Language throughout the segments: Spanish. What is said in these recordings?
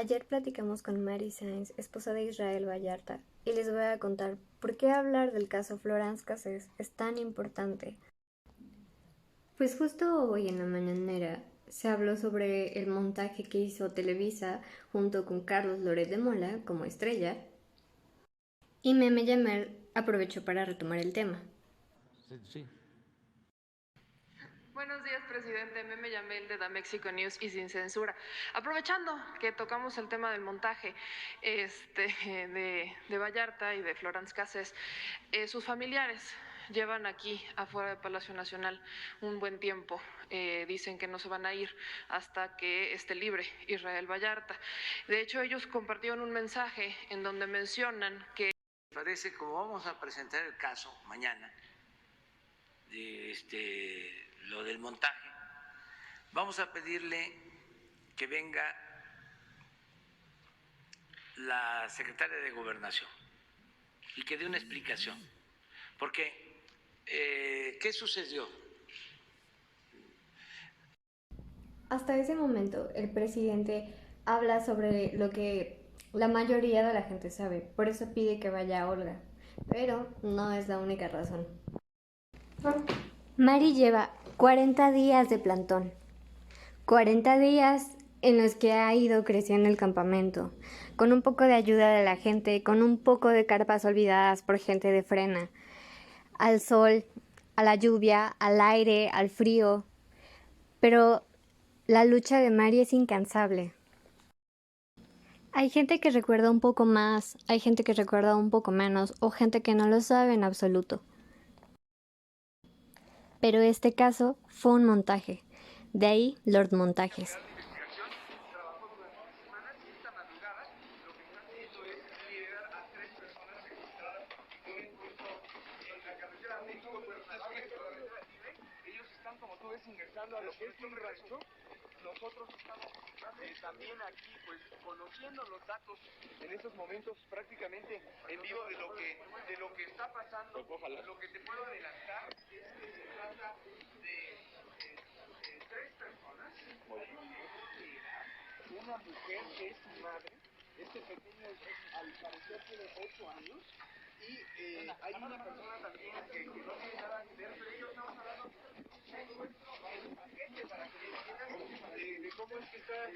Ayer platicamos con Mary Sainz, esposa de Israel Vallarta, y les voy a contar por qué hablar del caso Florence Cassés es tan importante. Pues justo hoy en la mañanera se habló sobre el montaje que hizo Televisa junto con Carlos Loret de Mola como estrella, y Meme Yamer aprovechó para retomar el tema. Sí. Buenos días, presidente. Meme Yamel de Da Mexico News y Sin Censura. Aprovechando que tocamos el tema del montaje de Vallarta y de Florence Cassés, sus familiares llevan aquí afuera del Palacio Nacional un buen tiempo. Dicen que no se van a ir hasta que esté libre Israel Vallarta. De hecho, ellos compartieron un mensaje en donde mencionan que Parece como vamos a presentar el caso mañana de lo del montaje, vamos a pedirle que venga la secretaria de Gobernación y que dé una explicación. Porque, ¿qué sucedió? Hasta ese momento, el presidente habla sobre lo que la mayoría de la gente sabe, por eso pide que vaya Olga, pero no es la única razón. Mari lleva 40 días de plantón, 40 días en los que ha ido creciendo el campamento, con un poco de ayuda de la gente, con un poco de carpas olvidadas por gente de frena, al sol, a la lluvia, al aire, al frío, pero la lucha de Mari es incansable. Hay gente que recuerda un poco más, hay gente que recuerda un poco menos, o gente que no lo sabe en absoluto. Pero este caso fue un montaje, de ahí Lord Montajes. Ellos están, como tú ves, ingresando a lo que es un rancho. Nosotros estamos también aquí, pues, conociendo los datos en estos momentos prácticamente en vivo de lo que está pasando. Lo que te puedo adelantar es que se trata de tres personas. Una mujer que es su madre. Este pequeño, al parecer, tiene 8 años. Y hay una persona también que no tiene nada que ver, pero ellos estamos hablando para que entiendan de cómo es que está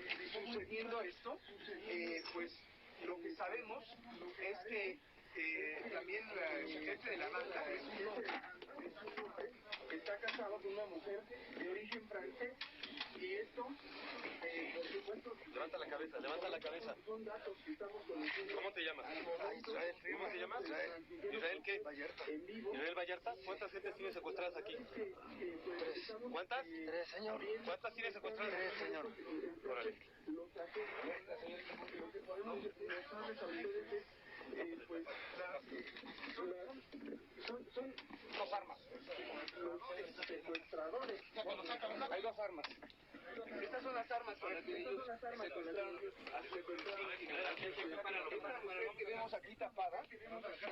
sucediendo esto. Pues lo que sabemos es que también el jefe de la banda es un hombre que está casado con una mujer de origen francés. Y esto, por supuesto... Levanta la cabeza, levanta la cabeza. Son datos que estamos conociendo. ¿Cómo te llamas? Israel. ¿Cómo te llamas? Israel. ¿Israel qué? Vallarta. ¿Israel Vallarta? ¿Cuántas gentes tienes secuestradas aquí? Tres. ¿Cuántas? Tres, señor. ¿Cuántas tienes secuestradas? Tres, señor. Órale. Lo que podemos decirles a ustedes es, pues, son dos armas. Los secuestradores. Hay dos armas. Estas son las armas con las que ellos secuestraron al secuestrador. Esta mujer que vemos aquí tapada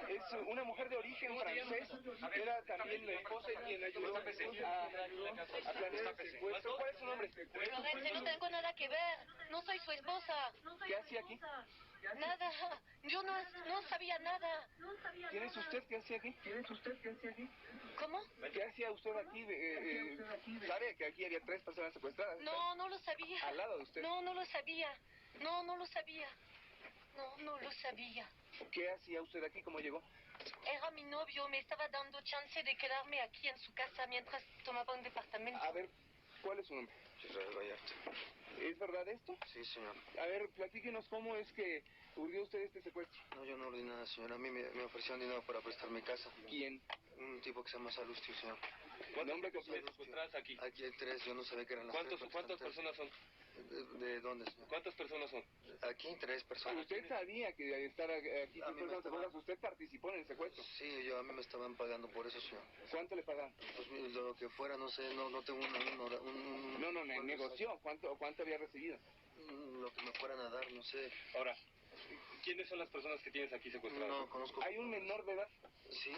es una mujer de origen francés. Era también la esposa y quien ayudó a planear el secuestro. ¿Cuál es su nombre? Lorenzo, no tengo nada que ver. No soy su esposa. ¿Qué hacía aquí? Nada. Yo no sabía nada. ¿Quién es usted? ¿Qué hacía aquí? ¿Quién es usted? ¿Qué hacía aquí? ¿Cómo? ¿Qué hacía usted aquí? ¿Sabe que aquí había tres personas secuestradas? No lo sabía. ¿Al lado de usted? No lo sabía. No lo sabía. No lo sabía. ¿Qué hacía usted aquí? ¿Cómo llegó? Era mi novio. Me estaba dando chance de quedarme aquí en su casa mientras tomaba un departamento. A ver, ¿cuál es su nombre? Israel Vallarta. ¿Es verdad esto? Sí, señor. A ver, platíquenos cómo es que urdió usted este secuestro. No, yo no ordené nada, señor. A mí me ofrecieron dinero para prestar mi casa. ¿Quién? Un tipo que se llama Salustio, señor. ¿Nombre completo? Aquí hay tres, yo no sabía que eran las tres. ¿Cuántas personas son? ¿De dónde, señor? ¿Cuántas personas son? Aquí tres personas. ¿Usted sabía que al estar aquí A mí me estaban... usted participó en el secuestro? Sí, a mí me estaban pagando por eso, señor. ¿Cuánto le pagaron? Pues lo que fuera, no sé, no tengo No, negoció. ¿Cuánto había recibido? Lo que me fueran a dar, no sé. Ahora, ¿quiénes son las personas que tienes aquí secuestradas? No conozco. ¿Hay un menor de edad? Sí.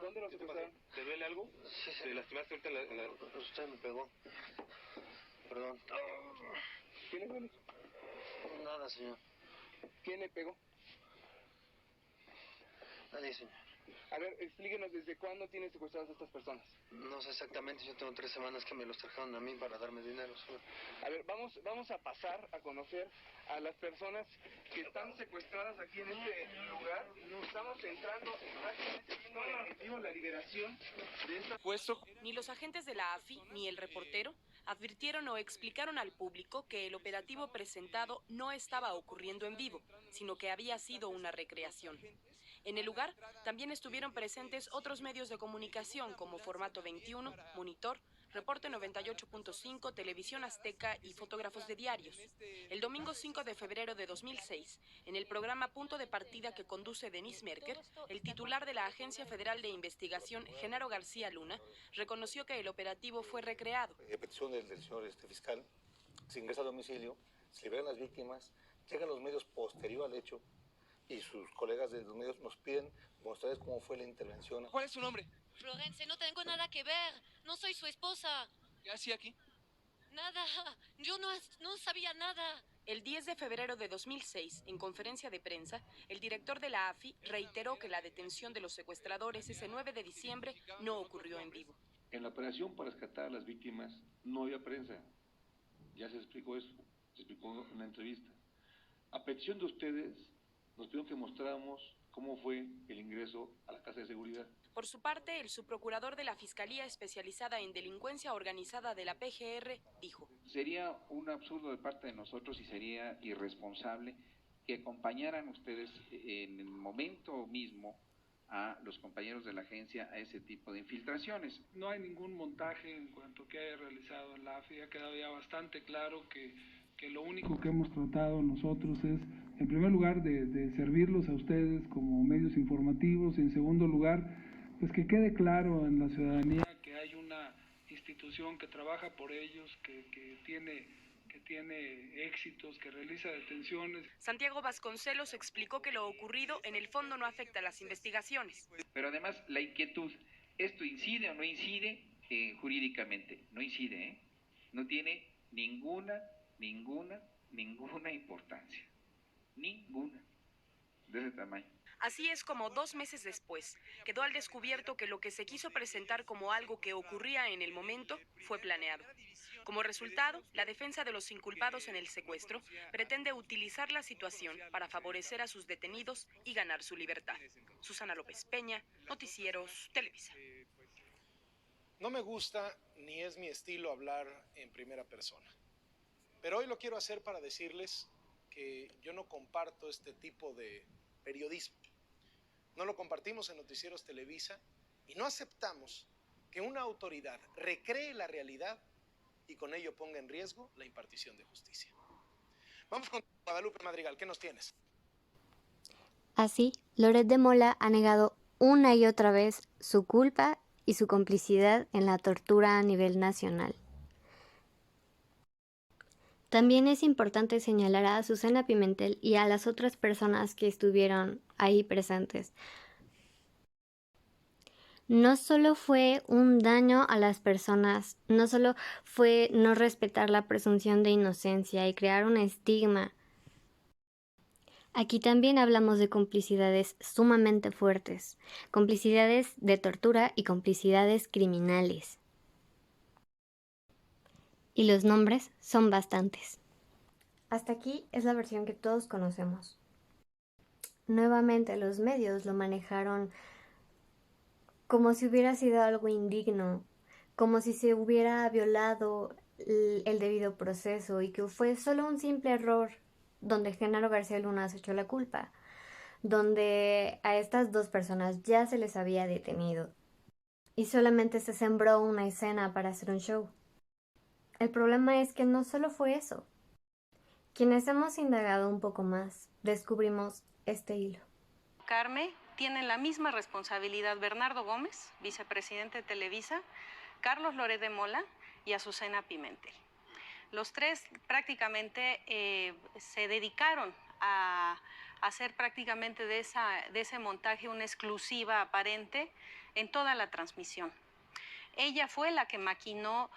¿Dónde lo ¿Qué te pasa? secuestraron? ¿Te duele algo? Sí, ¿Te lastimaste ahorita en la... Usted me pegó. Perdón. ¿Qué le duele? Nada, señor. ¿Quién le pegó? Nadie, señor. A ver, explíquenos desde cuándo tienen secuestradas a estas personas. No sé exactamente, yo tengo 3 semanas que me los trajeron a mí para darme dinero, señor. A ver, vamos a pasar a conocer a las personas que están secuestradas aquí en este lugar. Estamos entrando en vivo la liberación de esta... Puesto. Ni los agentes de la AFI ni el reportero advirtieron o explicaron al público que el operativo presentado no estaba ocurriendo en vivo, sino que había sido una recreación. En el lugar también estuvieron presentes otros medios de comunicación como Formato 21, Monitor, Reporte 98.5, Televisión Azteca y fotógrafos de diarios. El domingo 5 de febrero de 2006, en el programa Punto de Partida que conduce Denise Merker, el titular de la Agencia Federal de Investigación, Genaro García Luna, reconoció que el operativo fue recreado. A petición del señor fiscal, se ingresa al domicilio, se liberan las víctimas, llegan los medios posterior al hecho y sus colegas de los medios nos piden mostrarles cómo fue la intervención. ¿Cuál es su nombre? Florence, no tengo nada que ver. No soy su esposa. ¿Qué hacía aquí? Nada. Yo no sabía nada. El 10 de febrero de 2006, en conferencia de prensa, el director de la AFI reiteró que la detención de los secuestradores ese 9 de diciembre no ocurrió en vivo. En la operación para rescatar a las víctimas no había prensa. Ya se explicó eso, se explicó en una entrevista. A petición de ustedes, nos pidieron que mostráramos cómo fue el ingreso a la casa de seguridad. Por su parte, el subprocurador de la Fiscalía Especializada en Delincuencia Organizada de la PGR dijo: Sería un absurdo de parte de nosotros y sería irresponsable que acompañaran ustedes en el momento mismo a los compañeros de la agencia a ese tipo de infiltraciones. No hay ningún montaje en cuanto que haya realizado la AFI. Ha quedado ya bastante claro que lo único que hemos tratado nosotros es, en primer lugar, de servirlos a ustedes como medios informativos, y en segundo lugar, pues que quede claro en la ciudadanía que hay una institución que trabaja por ellos, que tiene éxitos, que realiza detenciones. Santiago Vasconcelos explicó que lo ocurrido en el fondo no afecta a las investigaciones. Pero además la inquietud, ¿esto incide o no incide jurídicamente? No incide, ¿eh? No tiene ninguna importancia. Ninguna. De ese tamaño. Así es como 2 meses después quedó al descubierto que lo que se quiso presentar como algo que ocurría en el momento fue planeado. Como resultado, la defensa de los inculpados en el secuestro pretende utilizar la situación para favorecer a sus detenidos y ganar su libertad. Susana López Peña, Noticieros Televisa. No me gusta ni es mi estilo hablar en primera persona, pero hoy lo quiero hacer para decirles que yo no comparto este tipo de periodismo. No lo compartimos en Noticieros Televisa y no aceptamos que una autoridad recree la realidad y con ello ponga en riesgo la impartición de justicia. Vamos con Guadalupe Madrigal, ¿qué nos tienes? Así, Loret de Mola ha negado una y otra vez su culpa y su complicidad en la tortura a nivel nacional. También es importante señalar a Azucena Pimentel y a las otras personas que estuvieron ahí presentes. No solo fue un daño a las personas, no solo fue no respetar la presunción de inocencia y crear un estigma. Aquí también hablamos de complicidades sumamente fuertes, complicidades de tortura y complicidades criminales. Y los nombres son bastantes. Hasta aquí es la versión que todos conocemos. Nuevamente los medios lo manejaron como si hubiera sido algo indigno, como si se hubiera violado el debido proceso y que fue solo un simple error donde Genaro García Luna se echó la culpa, donde a estas 2 personas ya se les había detenido y solamente se sembró una escena para hacer un show. El problema es que no solo fue eso. Quienes hemos indagado un poco más, descubrimos este hilo. Carme, tienen la misma responsabilidad Bernardo Gómez, vicepresidente de Televisa, Carlos Loret de Mola y Azucena Pimentel. Los 3 prácticamente se dedicaron a hacer prácticamente de ese montaje una exclusiva aparente en toda la transmisión. Ella fue la que maquinó,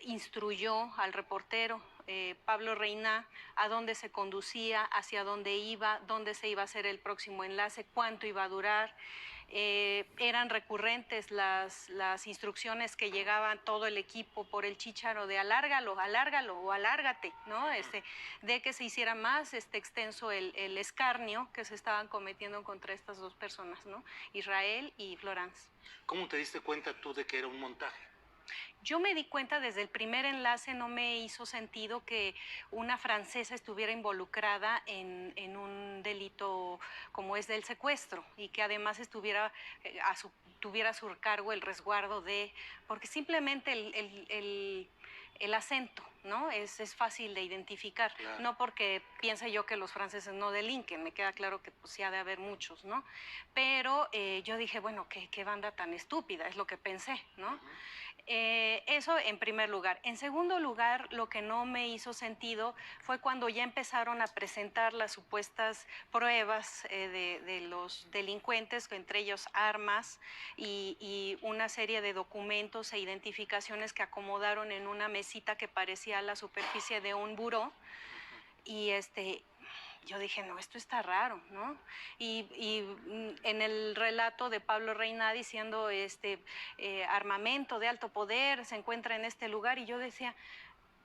instruyó al reportero Pablo Reina a dónde se conducía, hacia dónde iba, dónde se iba a hacer el próximo enlace, cuánto iba a durar. Eran recurrentes las instrucciones que llegaban todo el equipo por el Chícharo de alárgalo, alárgalo o alárgate, ¿no? De que se hiciera más extenso el escarnio que se estaban cometiendo contra estas dos personas, ¿no? Israel y Florence. ¿Cómo te diste cuenta tú de que era un montaje? Yo me di cuenta desde el primer enlace, no me hizo sentido que una francesa estuviera involucrada en un delito como es del secuestro y que además estuviera tuviera a su cargo el resguardo porque simplemente el acento, ¿no? Es fácil de identificar, claro. No porque piense yo que los franceses no delinquen, me queda claro que pues sí ha de haber muchos, ¿no? Pero yo dije, bueno, qué banda tan estúpida, es lo que pensé, ¿no? Eso en primer lugar. En segundo lugar, lo que no me hizo sentido fue cuando ya empezaron a presentar las supuestas pruebas de los delincuentes, entre ellos armas y una serie de documentos e identificaciones que acomodaron en una mesita que parecía la superficie de un buró. Y yo dije, no, esto está raro, ¿no? Y en el relato de Pablo Reina diciendo, armamento de alto poder se encuentra en este lugar, y yo decía,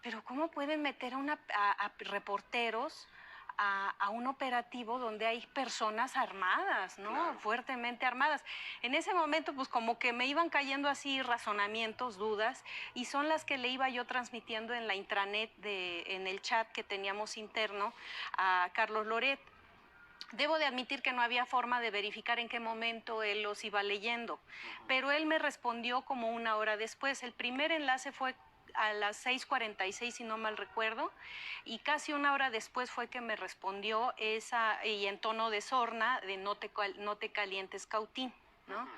pero ¿cómo pueden meter a reporteros a un operativo donde hay personas armadas, ¿no? Claro. Fuertemente armadas. En ese momento, pues como que me iban cayendo así razonamientos, dudas, y son las que le iba yo transmitiendo en la intranet, en el chat que teníamos interno a Carlos Loret. Debo de admitir que no había forma de verificar en qué momento él los iba leyendo, pero él me respondió como una hora después. El primer enlace fue a las 6:46, si no mal recuerdo, y casi una hora después fue que me respondió y en tono de sorna, de no te calientes, Cautín, ¿no?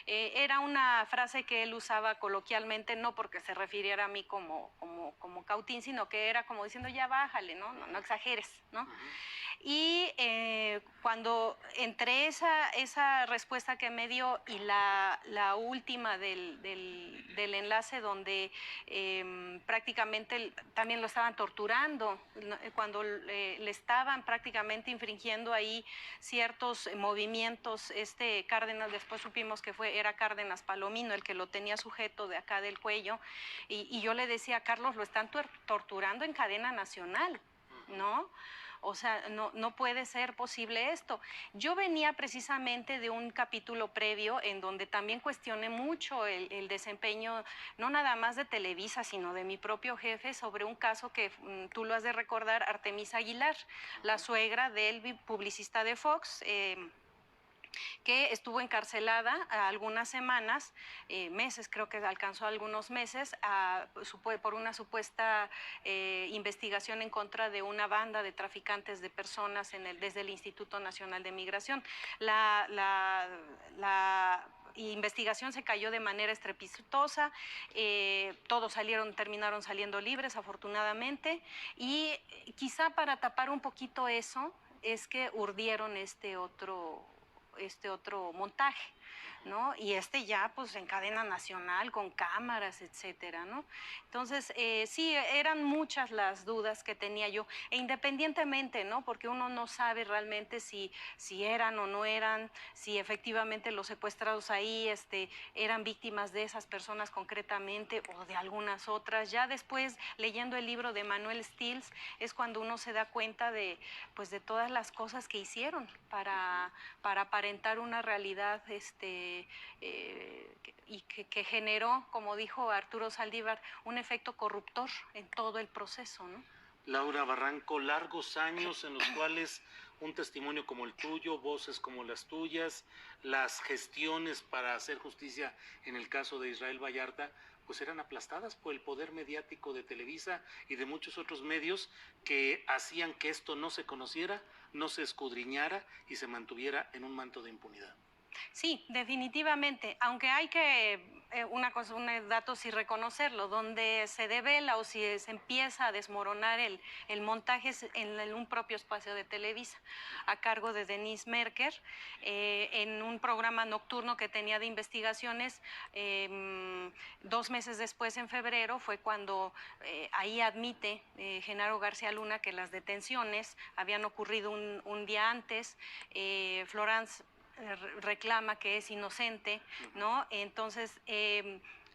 Era una frase que él usaba coloquialmente, no porque se refiriera a mí como Cautín, sino que era como diciendo, ya bájale, no exageres, ¿no? Y cuando entre esa respuesta que me dio y la última del enlace donde prácticamente también lo estaban torturando, cuando le estaban prácticamente infringiendo ahí ciertos movimientos, Cárdenas, después supimos que era Cárdenas Palomino el que lo tenía sujeto de acá del cuello, y yo le decía, Carlos, lo están torturando en cadena nacional, ¿no? O sea, no puede ser posible esto. Yo venía precisamente de un capítulo previo en donde también cuestioné mucho el desempeño, no nada más de Televisa, sino de mi propio jefe, sobre un caso que tú lo has de recordar, Artemisa Aguilar, la suegra del publicista de Fox, que estuvo encarcelada algunas semanas, meses, creo que alcanzó algunos meses, por una supuesta investigación en contra de una banda de traficantes de personas desde el Instituto Nacional de Migración. La investigación se cayó de manera estrepitosa, todos terminaron saliendo libres, afortunadamente, y quizá para tapar un poquito eso es que urdieron este otro montaje, ¿no? Y ya pues en cadena nacional con cámaras, etcétera, ¿no? Entonces sí, eran muchas las dudas que tenía yo, e independientemente, ¿no? Porque uno no sabe realmente si eran o no eran, si efectivamente los secuestrados ahí eran víctimas de esas personas concretamente o de algunas otras. Ya después, leyendo el libro de Manuel Stills, es cuando uno se da cuenta de todas las cosas que hicieron para aparentar una realidad y que generó, como dijo Arturo Saldívar, un efecto corruptor en todo el proceso, ¿no? Laura Barranco, largos años en los cuales un testimonio como el tuyo, voces como las tuyas, las gestiones para hacer justicia en el caso de Israel Vallarta, pues eran aplastadas por el poder mediático de Televisa y de muchos otros medios que hacían que esto no se conociera, no se escudriñara y se mantuviera en un manto de impunidad. Sí, definitivamente, aunque hay que, un dato sí reconocerlo, donde se devela o si se empieza a desmoronar el montaje es en un propio espacio de Televisa, a cargo de Denise Merker, en un programa nocturno que tenía de investigaciones. 2 meses después, en febrero, fue cuando ahí admite Genaro García Luna que las detenciones habían ocurrido un día antes. Florence reclama que es inocente, ¿no? Entonces,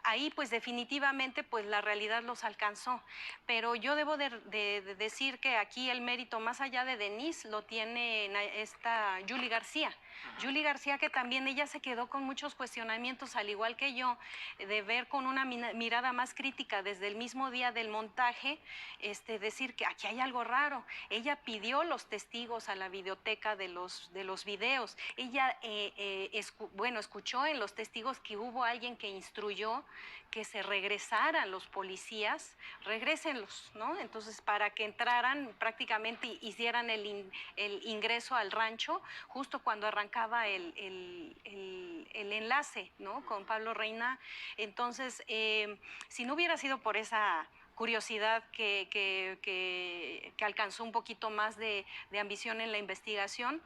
ahí pues definitivamente pues la realidad los alcanzó, pero yo debo de decir que aquí el mérito más allá de Denise lo tiene esta Yuli García. Yuli García, que también ella se quedó con muchos cuestionamientos, al igual que yo, de ver con una mirada más crítica desde el mismo día del montaje, decir que aquí hay algo raro. Ella pidió los testigos a la videoteca de los videos. Ella, escuchó en los testigos que hubo alguien que instruyó que se regresaran los policías, regrésenlos, ¿no? Entonces, para que entraran, prácticamente hicieran el ingreso al rancho, justo cuando arrancaba el enlace, ¿no? Con Pablo Reina. Entonces, si no hubiera sido por esa curiosidad que alcanzó un poquito más de ambición en la investigación,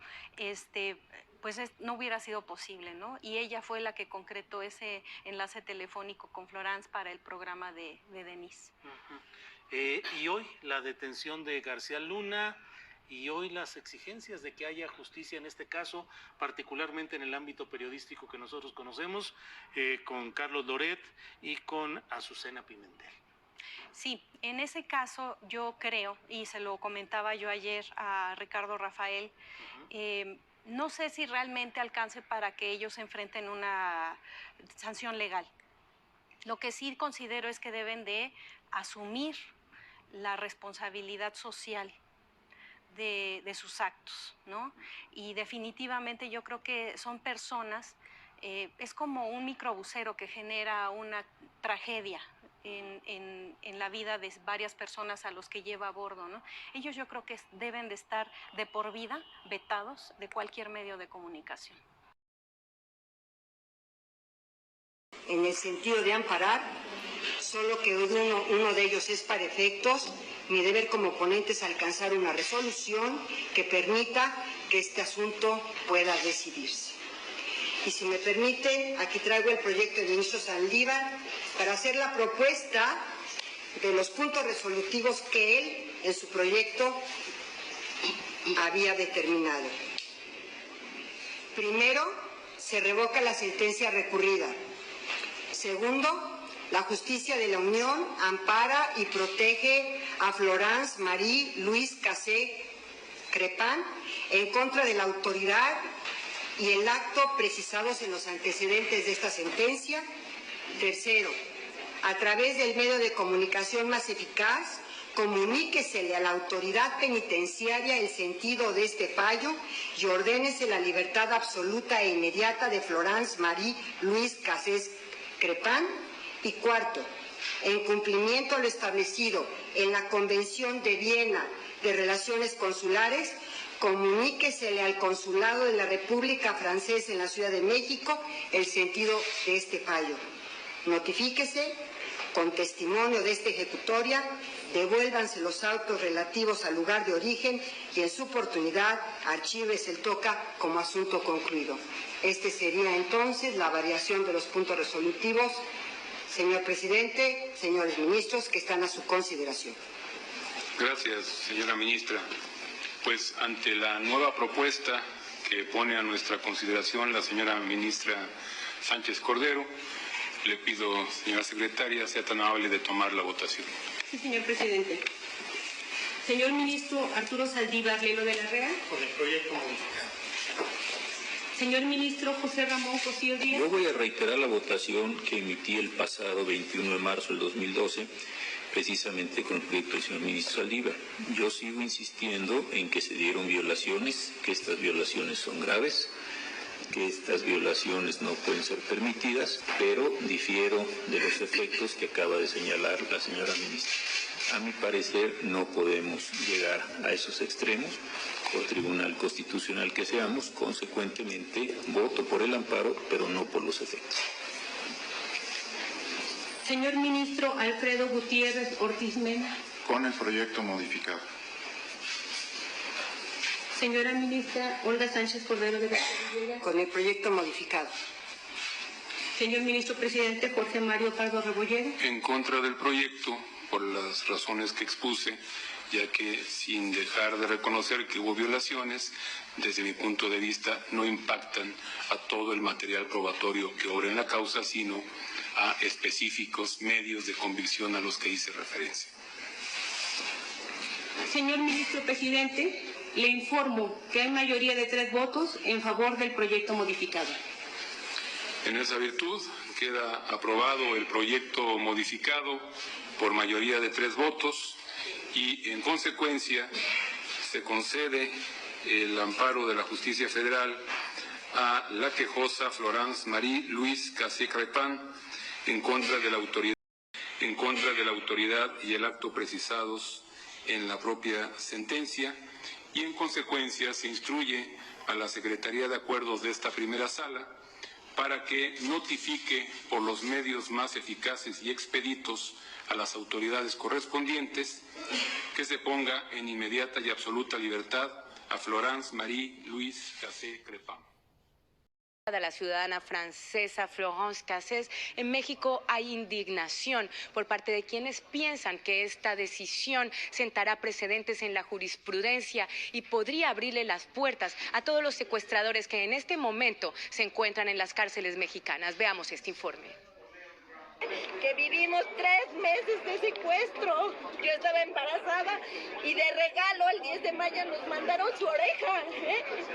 pues no hubiera sido posible, ¿no? Y ella fue la que concretó ese enlace telefónico con Florence para el programa de Denise. Y hoy la detención de García Luna y hoy las exigencias de que haya justicia en este caso, particularmente en el ámbito periodístico que nosotros conocemos, con Carlos Loret y con Azucena Pimentel. Sí, en ese caso yo creo, y se lo comentaba yo ayer a Ricardo Rafael, no sé si realmente alcance para que ellos enfrenten una sanción legal. Lo que sí considero es que deben de asumir la responsabilidad social de sus actos, ¿no? Y definitivamente yo creo que son personas, es como un microbusero que genera una tragedia en la vida de varias personas a los que lleva a bordo, ¿no? Ellos yo creo que deben de estar de por vida vetados de cualquier medio de comunicación. En el sentido de amparar, solo que uno de ellos es para efectos. Mi deber como ponente es alcanzar una resolución que permita que este asunto pueda decidirse. Y si me permite, aquí traigo el proyecto del ministro Saldívar para hacer la propuesta de los puntos resolutivos que él en su proyecto había determinado. Primero, se revoca la sentencia recurrida. Segundo, la justicia de la Unión ampara y protege a Florence Marie Louise Cassé Crepin en contra de la autoridad y el acto precisados en los antecedentes de esta sentencia. Tercero, a través del medio de comunicación más eficaz, comuníquesele a la autoridad penitenciaria el sentido de este fallo y ordénese la libertad absoluta e inmediata de Florence Marie Louise Cassé Crepin. Y cuarto, en cumplimiento a lo establecido en la Convención de Viena de Relaciones Consulares, comuníquesele al Consulado de la República Francesa en la Ciudad de México el sentido de este fallo. Notifíquese con testimonio de esta ejecutoria, devuélvanse los autos relativos al lugar de origen y en su oportunidad archívese el TOCA como asunto concluido. Este sería entonces la variación de los puntos resolutivos, señor presidente, señores ministros, que están a su consideración. Gracias, señora ministra. Pues ante la nueva propuesta que pone a nuestra consideración la señora ministra Sánchez Cordero, le pido, señora secretaria, sea tan amable de tomar la votación. Sí, señor presidente. Señor ministro Arturo Saldívar Lelo de la Real. Con el proyecto modificado. Señor ministro José Ramón Cosío Díaz. Yo voy a reiterar la votación que emití el pasado 21 de marzo del 2012, precisamente con el proyecto del señor ministro Saldívar. Yo sigo insistiendo en que se dieron violaciones, que estas violaciones son graves, que estas violaciones no pueden ser permitidas, pero difiero de los efectos que acaba de señalar la señora ministra. A mi parecer no podemos llegar a esos extremos. o tribunal constitucional que seamos, consecuentemente voto por el amparo, pero no por los efectos. Señor ministro Alfredo Gutiérrez Ortiz Mena. Con el proyecto modificado. Señora ministra Olga Sánchez Cordero de Villegas. Con el proyecto modificado. Señor ministro presidente Jorge Mario Pardo Rebolledo. En contra del proyecto, por las razones que expuse, ya que sin dejar de reconocer que hubo violaciones, desde mi punto de vista no impactan a todo el material probatorio que obra en la causa, sino a específicos medios de convicción a los que hice referencia. Señor ministro presidente, le informo que hay mayoría de 3 votos en favor del proyecto modificado. En esa virtud queda aprobado el proyecto modificado por mayoría de 3 votos y en consecuencia se concede el amparo de la Justicia Federal a la quejosa Florence Marie Louise Cassé-Crépin en contra de la autoridad y el acto precisados en la propia sentencia, y en consecuencia se instruye a la Secretaría de Acuerdos de esta primera sala para que notifique por los medios más eficaces y expeditos a las autoridades correspondientes que se ponga en inmediata y absoluta libertad a Florence Marie Louise Cassé-Crépin. De la ciudadana francesa Florence Cassés, en México hay indignación por parte de quienes piensan que esta decisión sentará precedentes en la jurisprudencia y podría abrirle las puertas a todos los secuestradores que en este momento se encuentran en las cárceles mexicanas. Veamos este informe. Que vivimos 3 meses de secuestro. Yo estaba embarazada y de regalo el 10 de mayo nos mandaron su oreja.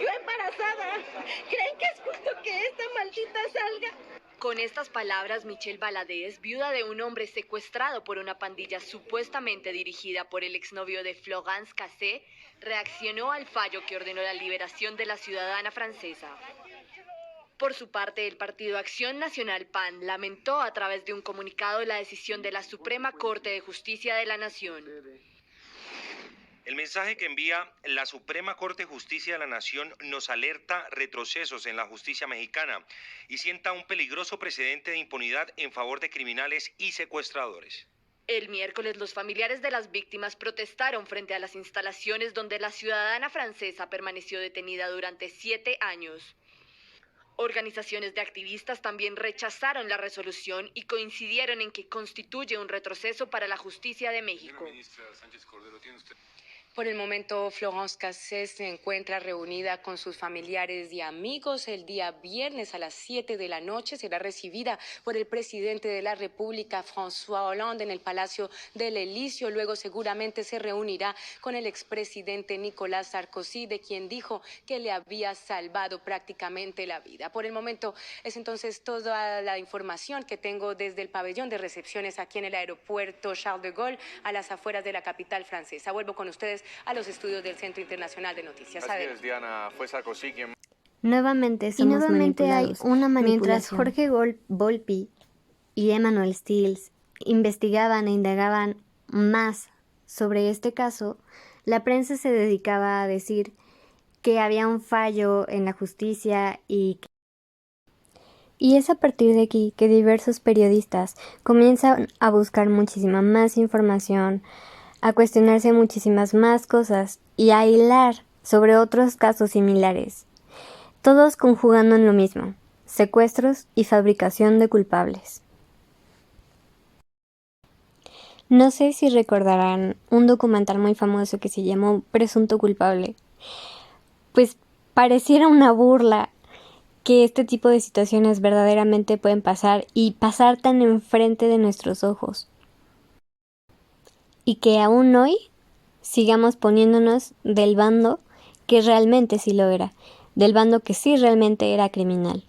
Yo embarazada. ¿Creen que es justo que esta maldita salga? Con estas palabras, Michelle Valadez, viuda de un hombre secuestrado por una pandilla supuestamente dirigida por el exnovio de Florence Cassé, reaccionó al fallo que ordenó la liberación de la ciudadana francesa. Por su parte, el partido Acción Nacional PAN lamentó a través de un comunicado la decisión de la Suprema Corte de Justicia de la Nación. El mensaje que envía la Suprema Corte de Justicia de la Nación nos alerta retrocesos en la justicia mexicana y sienta un peligroso precedente de impunidad en favor de criminales y secuestradores. El miércoles, los familiares de las víctimas protestaron frente a las instalaciones donde la ciudadana francesa permaneció detenida durante 7 años. Organizaciones de activistas también rechazaron la resolución y coincidieron en que constituye un retroceso para la justicia de México. Ministra Sánchez Cordero, ¿tiene usted? Por el momento, Florence Cassés se encuentra reunida con sus familiares y amigos. El día viernes a las 7 de la noche será recibida por el presidente de la República, François Hollande, en el Palacio del Elíseo. Luego seguramente se reunirá con el expresidente Nicolás Sarkozy, de quien dijo que le había salvado prácticamente la vida. Por el momento es entonces toda la información que tengo desde el pabellón de recepciones aquí en el aeropuerto Charles de Gaulle, a las afueras de la capital francesa. Vuelvo con ustedes a los estudios del Centro Internacional de Noticias. Así es, Diana, fue Sarkozy quien... Nuevamente somos manipulados. Hay una Mientras Jorge Volpi y Emmanuel Stills investigaban e indagaban más sobre este caso, la prensa se dedicaba a decir que había un fallo en la justicia y es a partir de aquí que diversos periodistas comienzan a buscar muchísima más información, a cuestionarse muchísimas más cosas y a hilar sobre otros casos similares, todos conjugando en lo mismo: secuestros y fabricación de culpables. No sé si recordarán un documental muy famoso que se llamó Presunto Culpable. Pues pareciera una burla que este tipo de situaciones verdaderamente pueden pasar y pasar tan enfrente de nuestros ojos. Y que aún hoy sigamos poniéndonos del bando que realmente sí lo era, del bando que sí realmente era criminal.